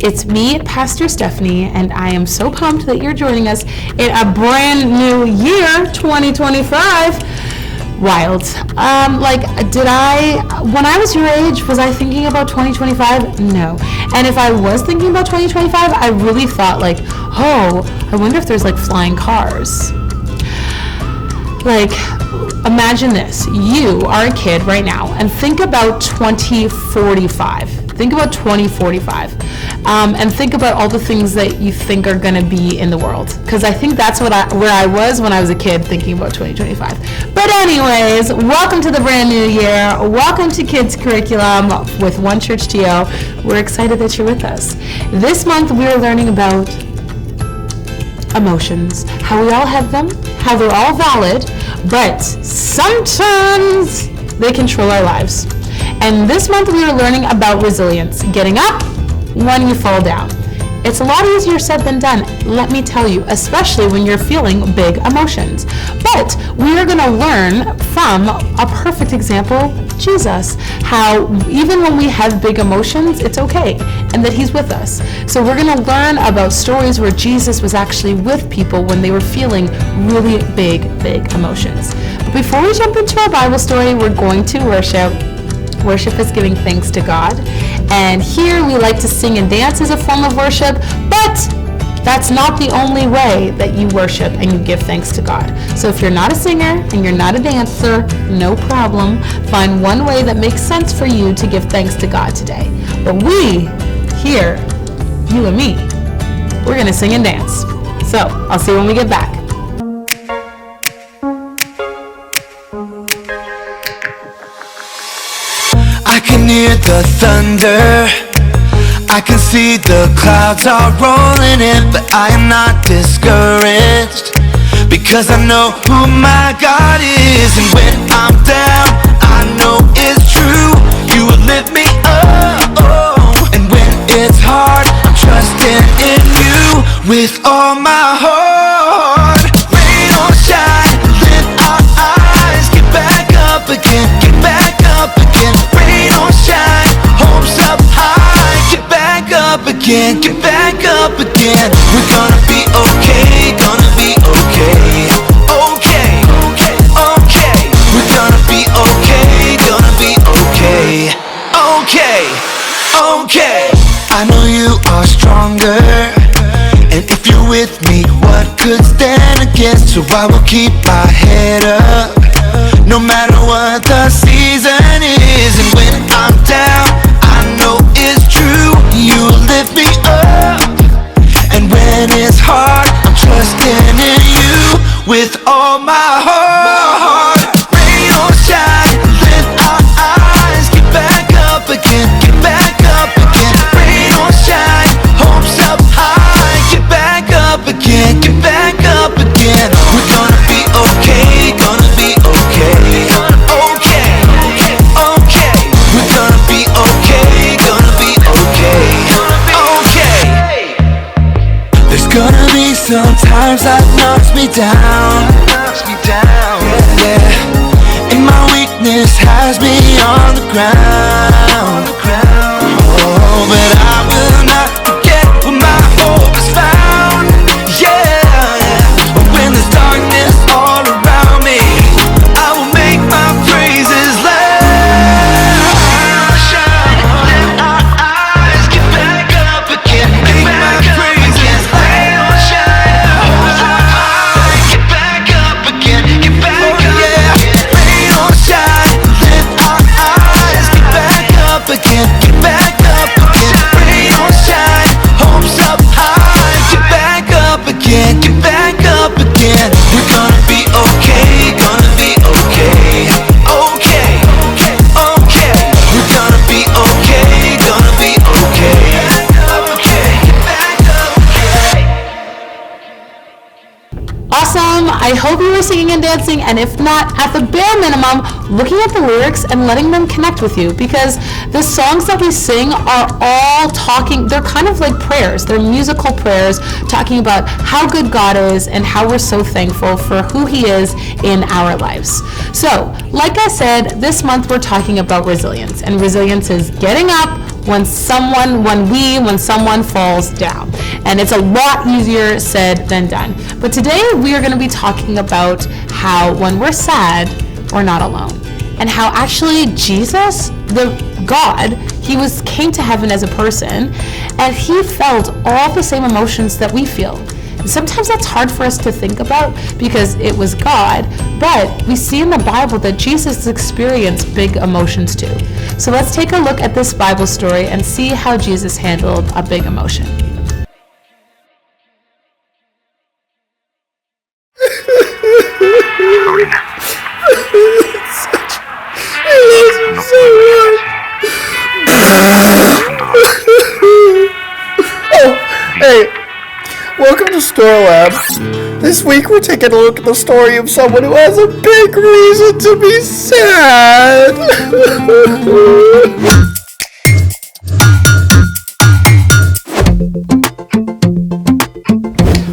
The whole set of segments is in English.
It's me, Pastor Stephanie, and I am so pumped that you're joining us in a brand new year, 2025. Wild. When I was your age, was I thinking about 2025? No. And if I was thinking about 2025, I really thought I wonder if there's flying cars. Imagine this. You are a kid right now and think about 2045. Think about 2045. And think about all the things that you think are going to be in the world. Because I think that's where I was when I was a kid thinking about 2025. But anyways, welcome to the brand new year. Welcome to Kids Curriculum with One Church TO. We're excited that you're with us. This month we are learning about emotions, how we all have them, how they're all valid, but sometimes they control our lives. And this month we are learning about resilience, getting up when you fall down. It's a lot easier said than done, let me tell you, especially when you're feeling big emotions. But we are going to learn from a perfect example, Jesus, how even when we have big emotions, it's okay, and that he's with us. So we're going to learn about stories where Jesus was actually with people when they were feeling really big emotions. But before we jump into our Bible story, we're going to worship. Worship is giving thanks to God. And here we like to sing and dance as a form of worship, but that's not the only way that you worship and you give thanks to God. So if you're not a singer and you're not a dancer, no problem. Find one way that makes sense for you to give thanks to God today. But we, here, you and me, we're going to sing and dance. So I'll see you when we get back. I can hear the thunder, I can see the clouds are rolling in, but I am not discouraged, because I know who my God is. And when I'm down, I know it's true, you will lift me up. And when it's hard, I'm trusting in you with all my heart. Rain or shine, lift our eyes, get back up again, get back up again. Rain or shine, hopes up high, get back up again, get back up again. We're gonna be okay, gonna be okay. Okay, okay, okay. We're gonna be okay, gonna be okay. Okay, okay. I know you are stronger, and if you're with me, what could stand against? So I will keep my head up, no matter what the season is. And when I'm down, I know it's true, you lift me up. And when it's hard, I'm trusting in you with all my heart. Rain or shine, lift our eyes, get back up again, get back up again. Rain or shine, hopes up high, get back up again, get back up again. We're gonna be okay, gonna be okay. Okay, okay, okay. We're gonna be okay, gonna be okay. Okay. There's gonna be some times that knocks me down, yeah, yeah. And my weakness has me on the ground. Oh, but I will not forget where my hope is found. Yeah, when there's darkness all around me, I will make my praises loud. Shine, lift our eyes, get back up again, make my praises loud. Shine, hold up high, get back up again, get back up again. Rain or shine, lift our eyes, get back up again, get back up again. Rain or shine, hopes up high, get back up again, get back up again. We're gonna be okay, gonna be okay. Okay, okay, okay. We're gonna be okay, gonna be okay. Okay, get back up again. Awesome. I hope you were singing and dancing, and if not, at the bare minimum, looking at the lyrics and letting them connect with you, because the songs that we sing are all talking, they're kind of like prayers. They're musical prayers talking about how good God is and how we're so thankful for who he is in our lives. So, like I said, this month we're talking about resilience, and resilience is getting up when someone falls down. And it's a lot easier said than done. But today we are going to be talking about how when we're sad, we're not alone. And how actually Jesus, the God, he came to heaven as a person, and he felt all the same emotions that we feel. And sometimes that's hard for us to think about because it was God, but we see in the Bible that Jesus experienced big emotions too. So let's take a look at this Bible story and see how Jesus handled a big emotion. Hey, welcome to Store Labs. This week we're taking a look at the story of someone who has a big reason to be sad.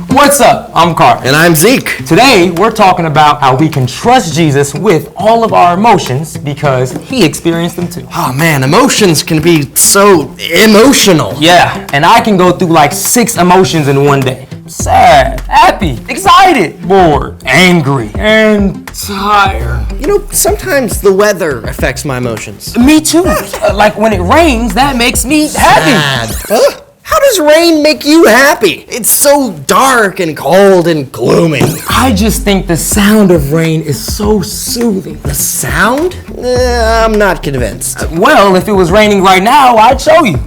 What's up? I'm Carl. And I'm Zeke. Today, we're talking about how we can trust Jesus with all of our emotions because he experienced them too. Oh man, emotions can be so emotional. Yeah, and I can go through like 6 emotions in one day. Sad, happy, excited, bored, angry, and tired. You know, sometimes the weather affects my emotions. Me too. Like when it rains, that makes me happy. Huh? How does rain make you happy? It's so dark and cold and gloomy. I just think the sound of rain is so soothing. The sound? I'm not convinced. Well, if it was raining right now, I'd show you.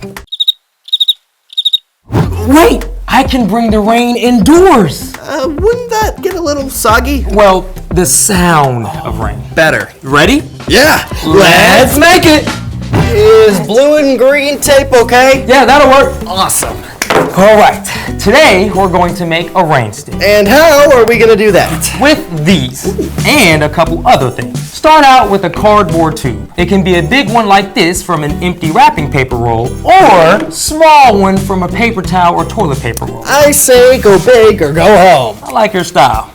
Wait, I can bring the rain indoors. Wouldn't that get a little soggy? Well, the sound of rain. Better. Ready? Yeah. Let's make it. Is blue and green tape okay? Yeah, that'll work. Awesome. All right, today we're going to make a rain stick And how are we gonna do that? with these and a couple other things. Start out with a cardboard tube. It can be a big one like this from an empty wrapping paper roll or small one from a paper towel or toilet paper roll. I say go big or go home. I like your style.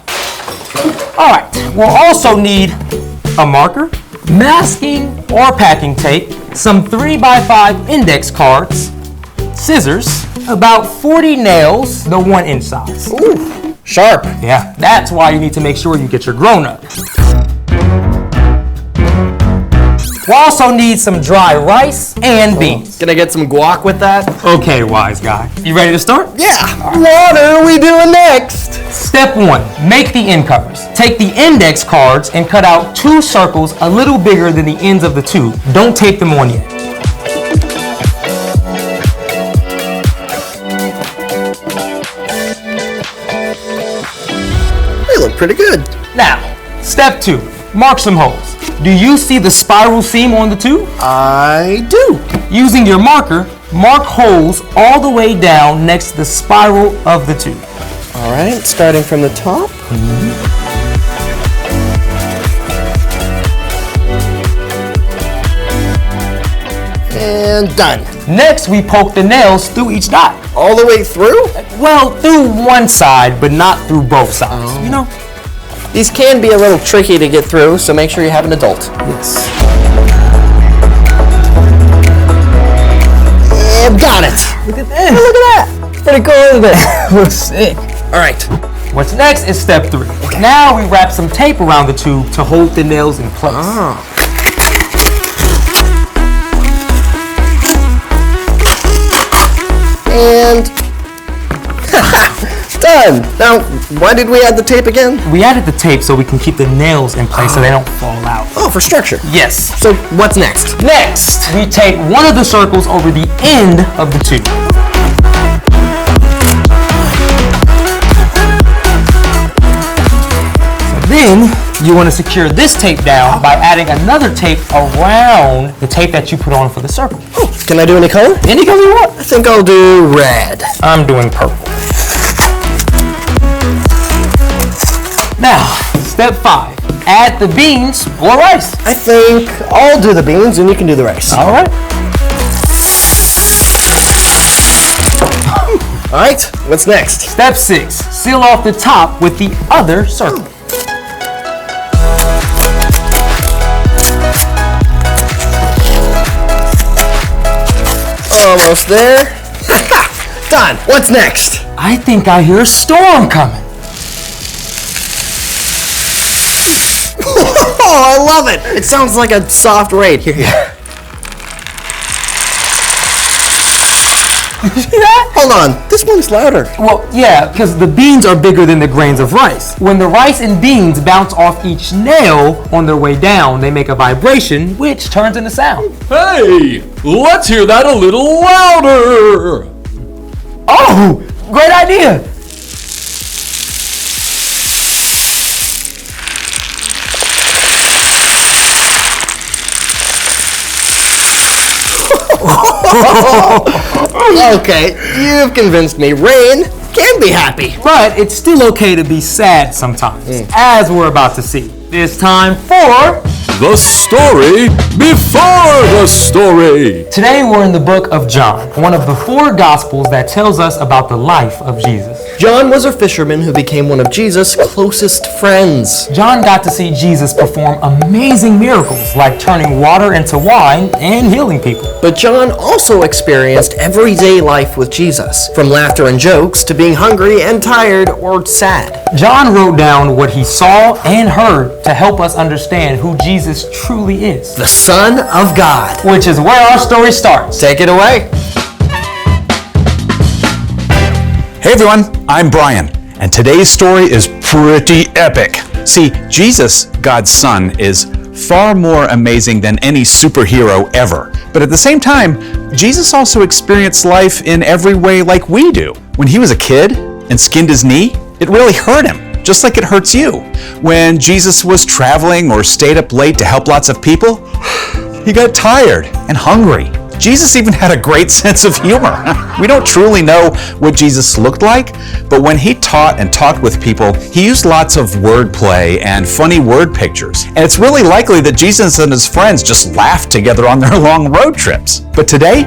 All right, we'll also need a marker, masking or packing tape, some 3x5 index cards, scissors, about 40 nails, the 1-inch size. Ooh, sharp. Yeah, that's why you need to make sure you get your grown-up. We'll also need some dry rice and beans. Gonna get some guac with that? Okay, wise guy. You ready to start? Yeah. What are we doing next? Step 1, make the end covers. Take the index cards and cut out 2 circles a little bigger than the ends of the tube. Don't tape them on yet. They look pretty good. Now, step 2, mark some holes. Do you see the spiral seam on the tube? I do. Using your marker, mark holes all the way down next to the spiral of the tube. All right, starting from the top. And done. Next, we poke the nails through each dot. All the way through? Well, through one side, but not through both sides. You know? These can be a little tricky to get through, so make sure you have an adult. Yes. And got it. Look at this. Look at that. Pretty cool, isn't it? Looks sick. All right. What's next is step 3. Now we wrap some tape around the tube to hold the nails in place. And done. Now, why did we add the tape again? We added the tape so we can keep the nails in place so they don't fall out. Oh, for structure. Yes. So what's next? Next, we tape one of the circles over the end of the tube. So then, you want to secure this tape down by adding another tape around the tape that you put on for the circle. Can I do any color? Any color you want. I think I'll do red. I'm doing purple. Now, step 5. Add the beans or rice. I think I'll do the beans and you can do the rice. All right. All right, what's next? Step 6. Seal off the top with the other circle. almost there. Done. What's next? I think I hear a storm coming. Oh, I love it. It sounds like a soft rain. Here. You see that? Hold on. This one's louder. Well, yeah, because the beans are bigger than the grains of rice. When the rice and beans bounce off each nail on their way down, they make a vibration, which turns into sound. Hey, let's hear that a little louder. Oh, great idea. Okay, you've convinced me. Rain can be happy. But it's still okay to be sad sometimes, as we're about to see. It's time for... The story before the story. Today we're in the book of John, one of the 4 Gospels that tells us about the life of Jesus. John was a fisherman who became one of Jesus' closest friends. John got to see Jesus perform amazing miracles like turning water into wine and healing people. But John also experienced everyday life with Jesus, from laughter and jokes to being hungry and tired or sad. John wrote down what he saw and heard to help us understand who Jesus truly is, The Son of God. which is where our story starts. Take it away. Hey everyone, I'm Brian, and today's story is pretty epic. See, Jesus, God's Son, is far more amazing than any superhero ever. But at the same time, Jesus also experienced life in every way like we do. When he was a kid and skinned his knee, it really hurt him, just like it hurts you. When Jesus was traveling or stayed up late to help lots of people, he got tired and hungry. Jesus even had a great sense of humor. We don't truly know what Jesus looked like, but when he taught and talked with people, he used lots of wordplay and funny word pictures. And it's really likely that Jesus and his friends just laughed together on their long road trips. But today,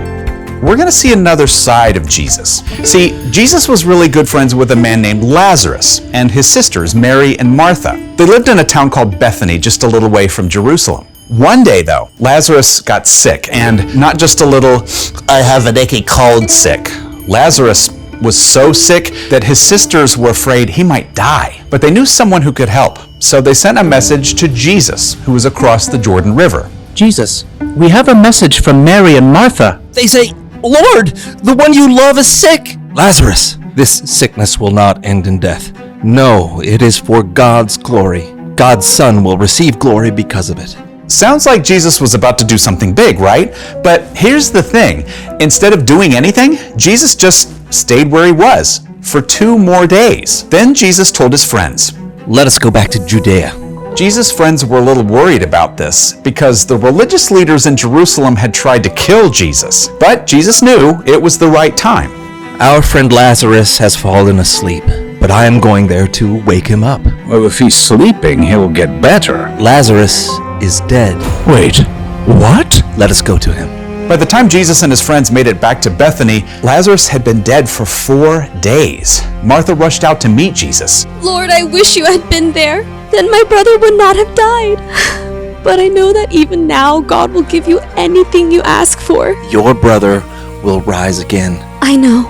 we're going to see another side of Jesus. See, Jesus was really good friends with a man named Lazarus and his sisters, Mary and Martha. They lived in a town called Bethany, just a little way from Jerusalem. One day, though, Lazarus got sick, and not just a little, I have an achy cold sick. Lazarus was so sick that his sisters were afraid he might die. But they knew someone who could help, so they sent a message to Jesus, who was across the Jordan River. Jesus, we have a message from Mary and Martha. They say, Lord, the one you love is sick. Lazarus, this sickness will not end in death. No, it is for God's glory. God's Son will receive glory because of it. Sounds like Jesus was about to do something big, right? But here's the thing. Instead of doing anything, Jesus just stayed where he was for 2 more days. Then Jesus told his friends, Let us go back to Judea. Jesus' friends were a little worried about this because the religious leaders in Jerusalem had tried to kill Jesus. But Jesus knew it was the right time. Our friend Lazarus has fallen asleep, but I am going there to wake him up. Well, if he's sleeping, he'll get better. Lazarus is dead. Wait, what? Let us go to him. By the time Jesus and his friends made it back to Bethany, Lazarus had been dead for 4 days. Martha rushed out to meet Jesus. Lord, I wish you had been there. Then my brother would not have died. But I know that even now, God will give you anything you ask for. Your brother will rise again. I know.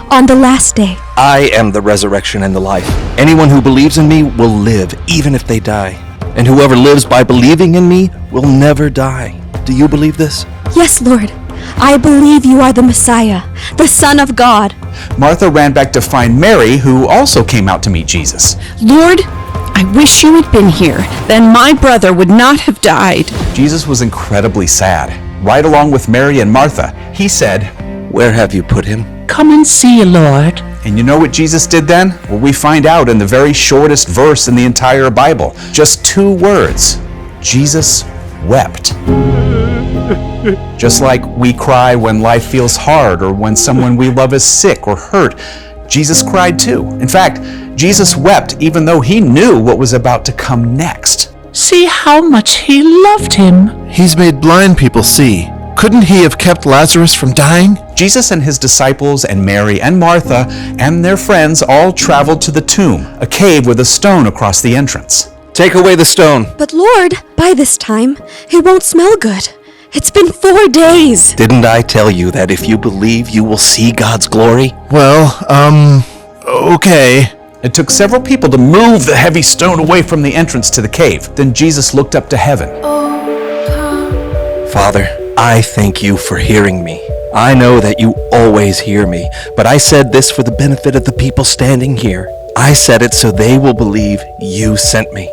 On the last day. I am the resurrection and the life. Anyone who believes in me will live, even if they die. And whoever lives by believing in me will never die. Do you believe this? Yes, Lord. I believe you are the Messiah, the Son of God. Martha ran back to find Mary, who also came out to meet Jesus. Lord, I wish you had been here. Then my brother would not have died. Jesus was incredibly sad. Right along with Mary and Martha, he said, Where have you put him? Come and see, Lord. And you know what Jesus did then? Well, we find out in the very shortest verse in the entire Bible. Just 2 words. Jesus wept. Just like we cry when life feels hard or when someone we love is sick or hurt, Jesus cried too. In fact, Jesus wept even though he knew what was about to come next. See how much he loved him. He's made blind people see. Couldn't he have kept Lazarus from dying? Jesus and his disciples and Mary and Martha and their friends all traveled to the tomb, a cave with a stone across the entrance. Take away the stone. But Lord, by this time, it won't smell good. It's been 4 days. Didn't I tell you that if you believe, you will see God's glory? Well, okay. It took several people to move the heavy stone away from the entrance to the cave. Then Jesus looked up to heaven. Father, I thank you for hearing me. I know that you always hear me, but I said this for the benefit of the people standing here. I said it so they will believe you sent me.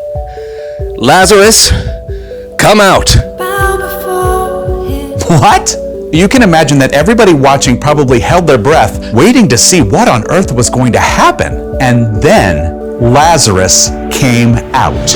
Lazarus, come out. What? You can imagine that everybody watching probably held their breath, waiting to see what on earth was going to happen. And then Lazarus came out.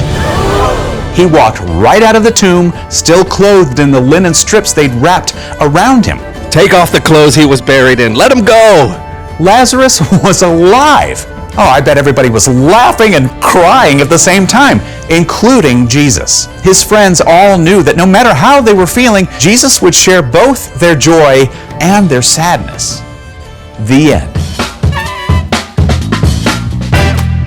He walked right out of the tomb, still clothed in the linen strips they'd wrapped around him. Take off the clothes he was buried in. Let him go. Lazarus was alive. Oh, I bet everybody was laughing and crying at the same time, including Jesus. His friends all knew that no matter how they were feeling, Jesus would share both their joy and their sadness. The end.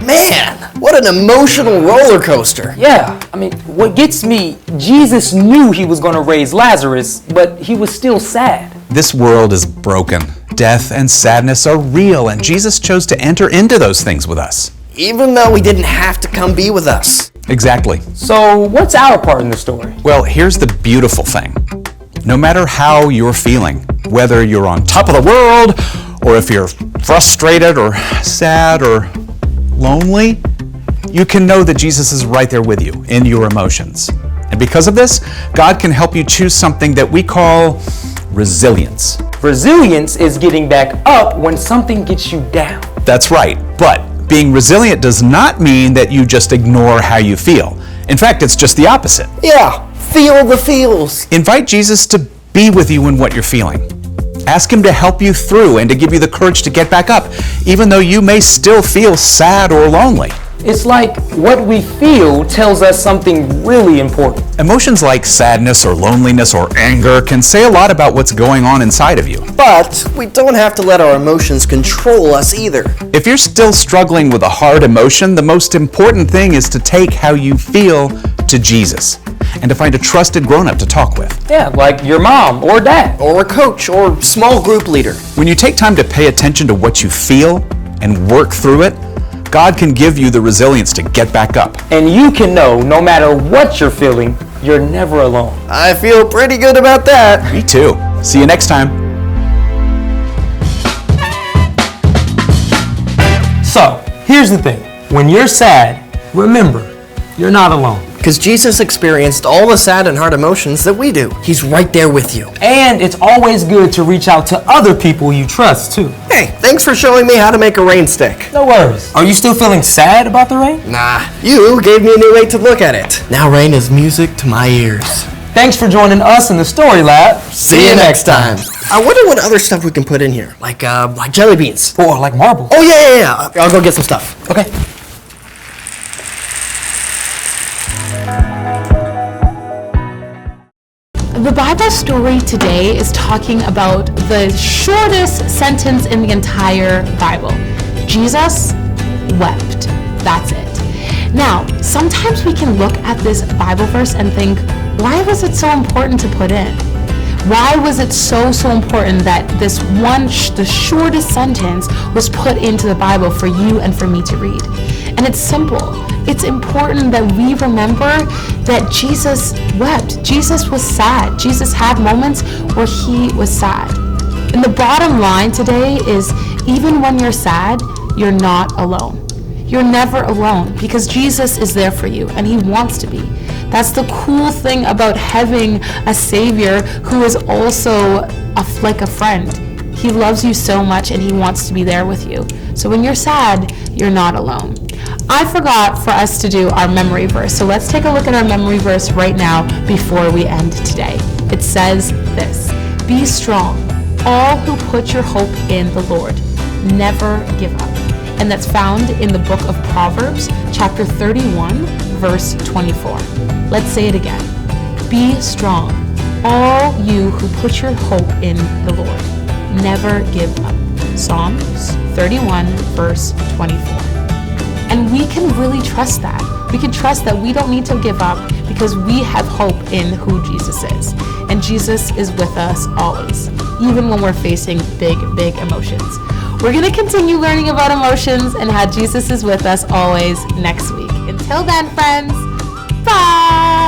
Man, what an emotional roller coaster. Yeah, I mean, what gets me, Jesus knew he was going to raise Lazarus, but he was still sad. This world is broken. Death and sadness are real, and Jesus chose to enter into those things with us. Even though he didn't have to come be with us. Exactly. So, what's our part in the story? Well, here's the beautiful thing. No matter how you're feeling, whether you're on top of the world, or if you're frustrated or sad or lonely, you can know that Jesus is right there with you in your emotions. And because of this, God can help you choose something that we call resilience. Resilience is getting back up when something gets you down. That's right, but being resilient does not mean that you just ignore how you feel. In fact, it's just the opposite. Yeah, feel the feels. Invite Jesus to be with you in what you're feeling. Ask him to help you through and to give you the courage to get back up, even though you may still feel sad or lonely. It's like what we feel tells us something really important. Emotions like sadness or loneliness or anger can say a lot about what's going on inside of you. But we don't have to let our emotions control us either. If you're still struggling with a hard emotion, the most important thing is to take how you feel to Jesus and to find a trusted grown-up to talk with. Yeah, like your mom or dad. Or a coach or small group leader. When you take time to pay attention to what you feel and work through it, God can give you the resilience to get back up. And you can know, no matter what you're feeling, you're never alone. I feel pretty good about that. Me too. See you next time. So, here's the thing. When you're sad, remember, you're not alone. Because Jesus experienced all the sad and hard emotions that we do. He's right there with you. And it's always good to reach out to other people you trust, too. Hey, thanks for showing me how to make a rain stick. No worries. Are you still feeling sad about the rain? Nah, you gave me a new way to look at it. Now rain is music to my ears. Thanks for joining us in the Story Lab. See you next time. I wonder what other stuff we can put in here. Like jelly beans. Or like marbles. Oh, yeah. I'll go get some stuff. Okay. The Bible story today is talking about the shortest sentence in the entire Bible. Jesus wept. That's it. Now, sometimes we can look at this Bible verse and think, why was it so important to put in? Why was it so important that this the shortest sentence was put into the Bible for you and for me to read? And it's simple. It's important that we remember that Jesus wept. Jesus was sad. Jesus had moments where he was sad. And the bottom line today is, even when you're sad, you're not alone. You're never alone because Jesus is there for you and he wants to be. That's the cool thing about having a Savior who is also like a friend. He loves you so much and he wants to be there with you. So when you're sad, you're not alone. I forgot for us to do our memory verse. So let's take a look at our memory verse right now before we end today. It says this: be strong, all who put your hope in the Lord. Never give up. And that's found in the book of Proverbs, chapter 31, verse 24. Let's say it again. Be strong, all you who put your hope in the Lord. Never give up. Psalms 31, verse 24. And we can really trust that. We can trust that we don't need to give up because we have hope in who Jesus is. And Jesus is with us always, even when we're facing big, big emotions. We're going to continue learning about emotions and how Jesus is with us always next week. Until then, friends, bye!